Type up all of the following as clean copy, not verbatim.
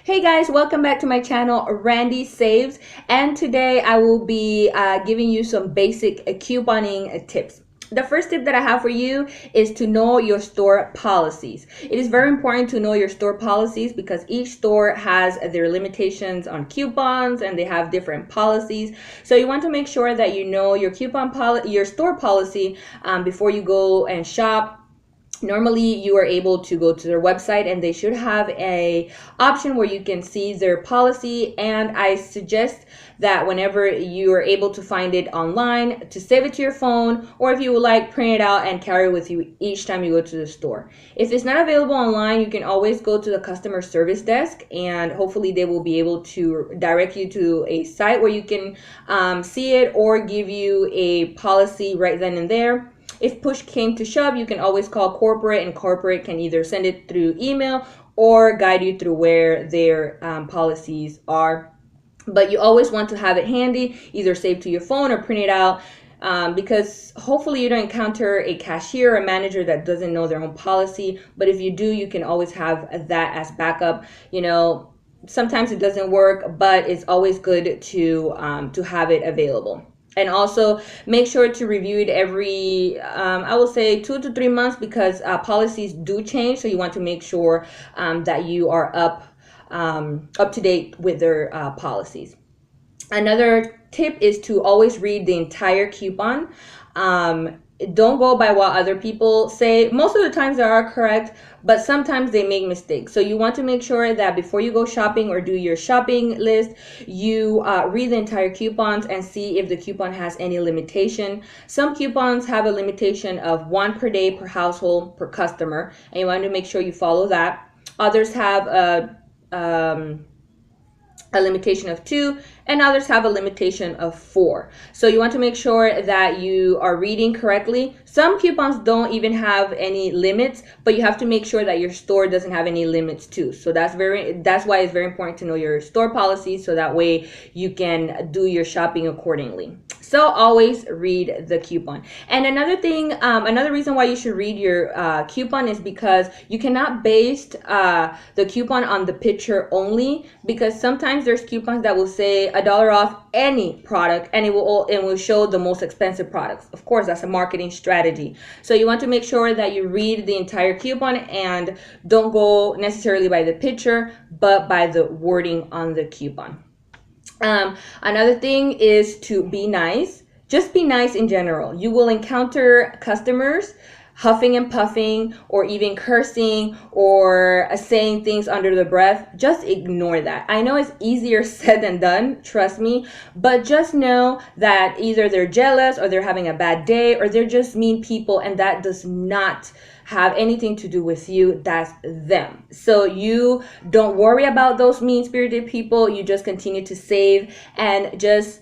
Hey guys, welcome back to my channel, Randy Saves, and today I will be giving you some basic couponing tips. The first tip that I have for you is to know your store policies. It is very important to know your store policies because each store has their limitations on coupons and they have different policies. So you want to make sure that you know your your store policy before you go and shop. Normally you are able to go to their website and they should have a option where you can see their policy, and I suggest that whenever you are able to find it online, to save it to your phone, or if you would like, print it out and carry it with you each time you go to the store. If it's not available online, you can always go to the customer service desk and hopefully they will be able to direct you to a site where you can see it or give you a policy right then and there. If push came to shove, you can always call corporate, and corporate can either send it through email or guide you through where their policies are. But you always want to have it handy, either saved to your phone or print it out, because hopefully you don't encounter a cashier or a manager that doesn't know their own policy. But if you do, you can always have that as backup. You know, sometimes it doesn't work, but it's always good to have it available. And also make sure to review it every, I will say 2 to 3 months, because policies do change. So you want to make sure that you are up to date with their policies. Another tip is to always read the entire coupon. Don't go by what other people say. Most of the times they are correct, but sometimes they make mistakes. So you want to make sure that before you go shopping or do your shopping list, you read the entire coupons and see if the coupon has any limitation. Some coupons have a limitation of 1 per day per household per customer, and you want to make sure you follow that. Others have a limitation of 2, and others have a limitation of 4. So you want to make sure that you are reading correctly. Some coupons don't even have any limits, but you have to make sure that your store doesn't have any limits too. So that's why it's very important to know your store policy, so that way you can do your shopping accordingly. So always read the coupon. And another thing, another reason why you should read your coupon is because you cannot base the coupon on the picture only, because sometimes there's coupons that will say $1 off any product, and it will show the most expensive products. Of course, that's a marketing strategy. So you want to make sure that you read the entire coupon and don't go necessarily by the picture, but by the wording on the coupon. Another thing is to be nice. Just be nice in general. You will encounter customers huffing and puffing, or even cursing, or saying things under the breath. Just ignore that. I know it's easier said than done, trust me, but just know that either they're jealous, or they're having a bad day, or they're just mean people, and that does not have anything to do with you. That's them. So you don't worry about those mean-spirited people. You just continue to save and just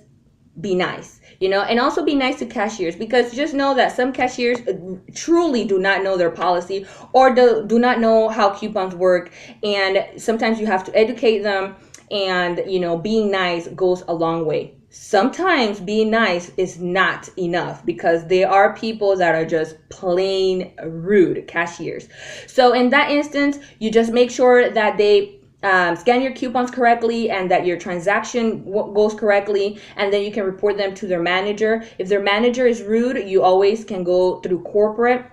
be nice. You know, and also be nice to cashiers, because just know that some cashiers truly do not know their policy, or do not know how coupons work, and sometimes you have to educate them, and you know, being nice goes a long way. Sometimes being nice is not enough, because there are people that are just plain rude, cashiers. So in that instance, you just make sure that they scan your coupons correctly and that your transaction goes correctly, and then you can report them to their manager. If their manager is rude, you always can go through corporate.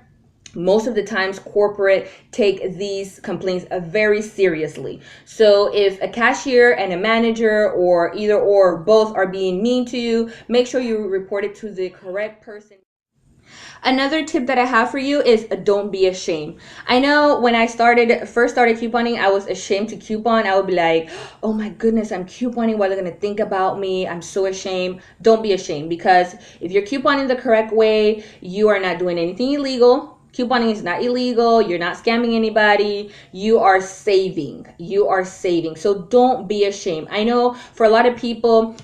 Most of the times corporate take these complaints very seriously. So if a cashier and a manager, or either or both, are being mean to you, make sure you report it to the correct person. Another tip that I have for you is don't be ashamed. I know when I first started couponing, I was ashamed to coupon. I would be like, oh my goodness, I'm couponing. What are they going to think about me? I'm so ashamed. Don't be ashamed, because if you're couponing the correct way, you are not doing anything illegal. Couponing is not illegal. You're not scamming anybody. You are saving. You are saving. So don't be ashamed. I know for a lot of people,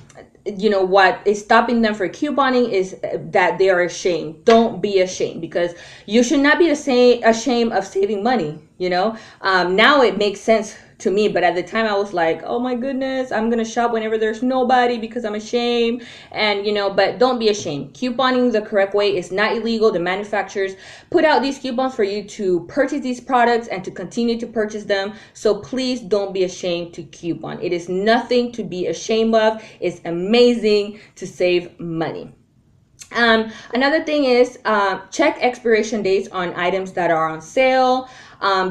you know, what is stopping them for couponing is that they are ashamed. Don't be ashamed, because you should not be ashamed of saving money. You know, now it makes sense to me. But at the time I was like, oh my goodness, I'm gonna shop whenever there's nobody because I'm ashamed. And but don't be ashamed. Couponing the correct way is not illegal. The manufacturers put out these coupons for you to purchase these products and to continue to purchase them. So please don't be ashamed to coupon. It is nothing to be ashamed of. It's amazing to save money. Another thing is check expiration dates on items that are on sale,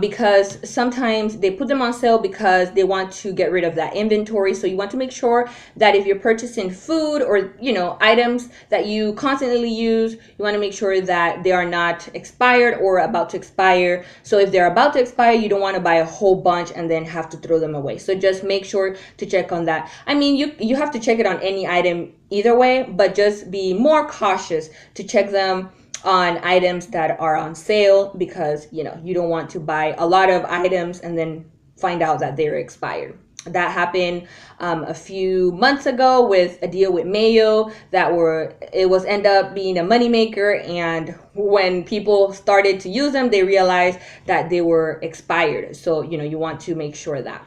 because sometimes they put them on sale because they want to get rid of that inventory. So you want to make sure that if you're purchasing food or items that you constantly use, you want to make sure that they are not expired or about to expire. So if they're about to expire, you don't want to buy a whole bunch and then have to throw them away. So just make sure to check on that. I mean, you have to check it on any item either way, but just be more cautious to check them on items that are on sale, because you don't want to buy a lot of items and then find out that they're expired. That happened a few months ago with a deal with Mayo it was end up being a moneymaker, and when people started to use them, they realized that they were expired. So you want to make sure that.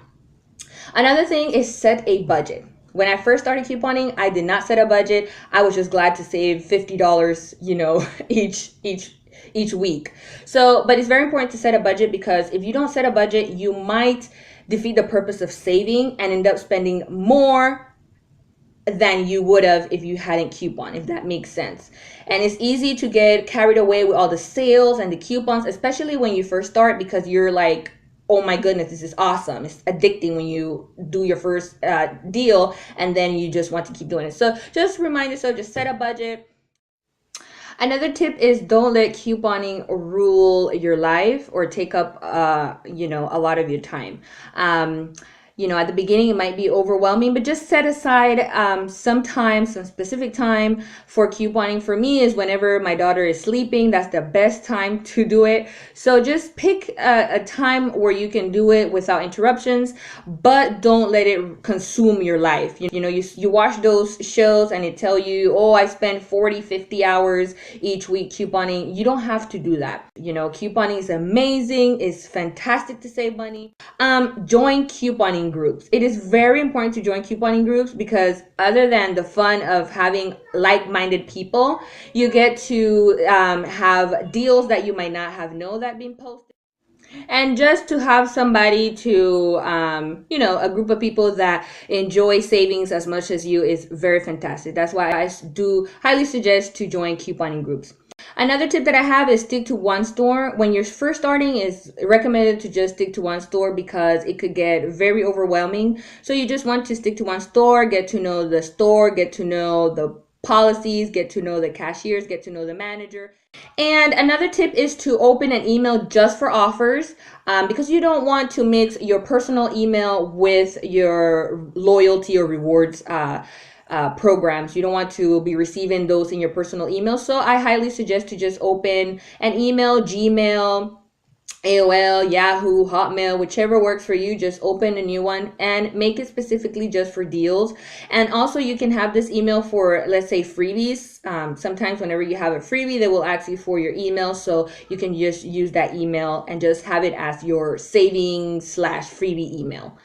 Another thing is set a budget. When I first started couponing, I did not set a budget. I was just glad to save $50, each week. So, but it's very important to set a budget, because if you don't set a budget, you might defeat the purpose of saving and end up spending more than you would have if you hadn't coupon, if that makes sense. And it's easy to get carried away with all the sales and the coupons, especially when you first start, because you're like, oh my goodness, this is awesome. It's addicting when you do your first deal, and then you just want to keep doing it. So just remind yourself, just set a budget. Another tip is don't let couponing rule your life or take up, a lot of your time. At the beginning, it might be overwhelming, but just set aside some specific time for couponing. For me is whenever my daughter is sleeping. That's the best time to do it. So just pick a time where you can do it without interruptions, but don't let it consume your life. You watch those shows and it tell you, oh, I spend 40, 50 hours each week couponing. You don't have to do that. Couponing is amazing. It's fantastic to save money. Join couponing groups. It is very important to join couponing groups, because other than the fun of having like-minded people, you get to have deals that you might not have known that been posted. And just to have somebody to, a group of people that enjoy savings as much as you is very fantastic. That's why I do highly suggest to join couponing groups. Another tip that I have is stick to one store. When you're first starting, it's recommended to just stick to one store, because it could get very overwhelming. So you just want to stick to one store, get to know the store, get to know the policies, get to know the cashiers, get to know the manager. And another tip is to open an email just for offers, because you don't want to mix your personal email with your loyalty or rewards programs. You don't want to be receiving those in your personal email. So I highly suggest to just open an email, Gmail, AOL, Yahoo, Hotmail, whichever works for you. Just open a new one and make it specifically just for deals. And also you can have this email for, let's say, freebies. Sometimes whenever you have a freebie, they will ask you for your email. So you can just use that email and just have it as your savings/freebie email.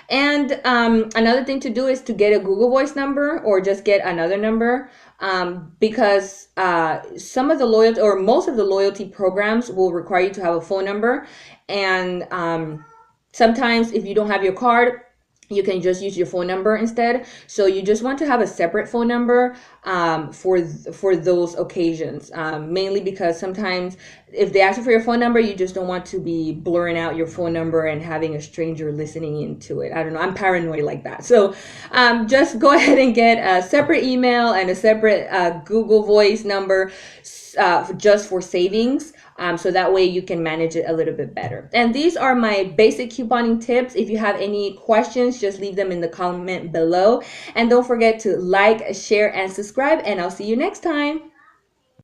And another thing to do is to get a Google Voice number, or just get another number, because some of the loyalty, or most of the loyalty programs, will require you to have a phone number. And sometimes if you don't have your card, you can just use your phone number instead. So you just want to have a separate phone number for those occasions, mainly because sometimes if they ask you for your phone number, you just don't want to be blurring out your phone number and having a stranger listening into it. I don't know, I'm paranoid like that. So just go ahead and get a separate email and a separate Google Voice number just for savings. So that way you can manage it a little bit better. And these are my basic couponing tips. If you have any questions, just leave them in the comment below. And don't forget to like, share, and subscribe. And I'll see you next time.